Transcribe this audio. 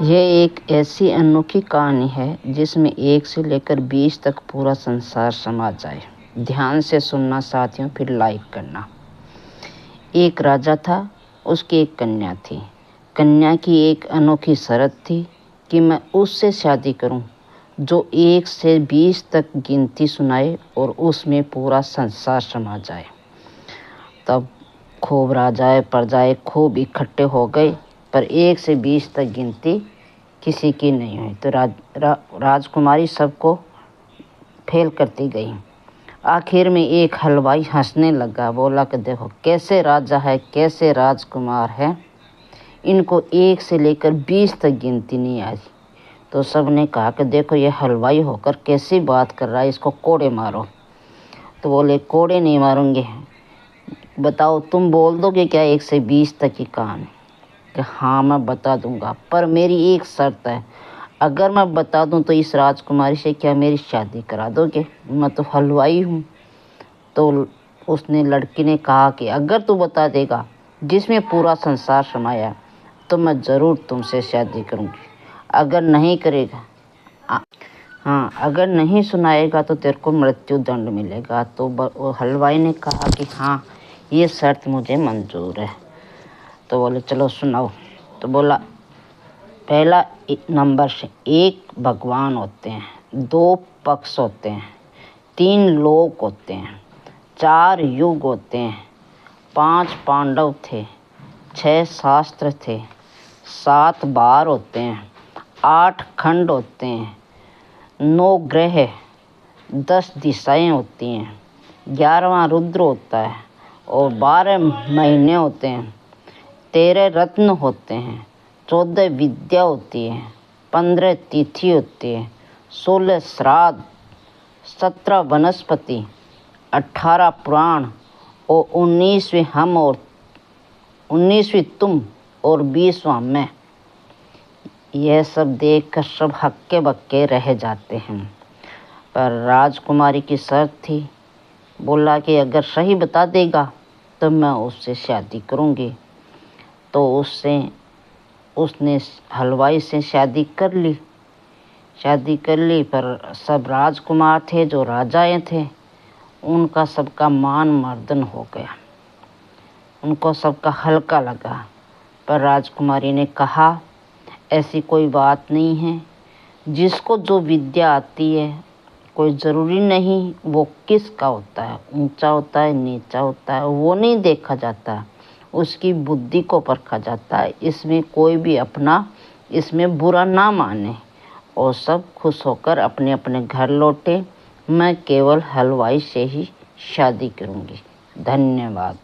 यह एक ऐसी अनोखी कहानी है जिसमें 1 से लेकर 20 तक पूरा संसार समा जाए। ध्यान से सुनना साथियों, फिर लाइक करना। एक राजा था, उसकी एक कन्या थी। कन्या की एक अनोखी शर्त थी कि मैं उससे शादी करूं जो 1 से 20 तक गिनती सुनाए और उसमें पूरा संसार समा जाए। तब खूब राजाए प्रजाएं खूब इकट्ठे हो गए, पर 1 से 20 तक गिनती किसी की नहीं हुई। तो राजकुमारी सबको फेल करती गई। आखिर में एक हलवाई हंसने लगा, बोला कि देखो कैसे राजा है, कैसे राजकुमार है, इनको 1 से लेकर 20 तक गिनती नहीं आ रही। तो सब ने कहा कि देखो ये हलवाई होकर कैसी बात कर रहा है, इसको कोड़े मारो। तो बोले कोड़े नहीं मारूंगे, बताओ तुम बोल दोगे क्या 1 से 20 तक की कहानी? कि हाँ मैं बता दूंगा, पर मेरी एक शर्त है, अगर मैं बता दूं तो इस राजकुमारी से क्या मेरी शादी करा दोगे? मैं तो हलवाई हूँ। तो उसने लड़की ने कहा कि अगर तू बता देगा जिसमें पूरा संसार समाया तो मैं ज़रूर तुमसे शादी करूँगी। अगर नहीं करेगा, हाँ अगर नहीं सुनाएगा तो तेरे को मृत्यु दंड मिलेगा। तो हलवाई ने कहा कि हाँ ये शर्त मुझे मंजूर है। तो बोले चलो सुनाओ। तो बोला पहला नंबर से 1 भगवान होते हैं, 2 पक्ष होते हैं, 3 लोक होते हैं, 4 युग होते हैं, 5 पांडव थे, 6 शास्त्र थे, 7 वार होते हैं, 8 खंड होते हैं, 9 ग्रह, 10 दिशाएं होती हैं, 11वां रुद्र होता है और 12 महीने होते हैं, 13 रत्न होते हैं, 14 विद्या होती है, 15 तिथि होती है, 16 श्राद्ध, 17 वनस्पति, 18 पुराण और 19वीं तुम और 20वां मैं। यह सब देखकर सब हक्के बक्के रह जाते हैं। पर राजकुमारी की शर्त थी, बोला कि अगर सही बता देगा तो मैं उससे शादी करूँगी। तो उसने हलवाई से शादी कर ली। पर सब राजकुमार थे जो राजाएं थे, उनका सबका मान मर्दन हो गया, उनको सबका हल्का लगा। पर राजकुमारी ने कहा ऐसी कोई बात नहीं है, जिसको जो विद्या आती है कोई ज़रूरी नहीं वो किसका होता है, ऊंचा होता है नीचा होता है, वो नहीं देखा जाता, उसकी बुद्धि को परखा जाता है। इसमें कोई भी अपना इसमें बुरा ना माने। और सब खुश होकर अपने अपने घर लौटे। मैं केवल हलवाई से ही शादी करूँगी। धन्यवाद।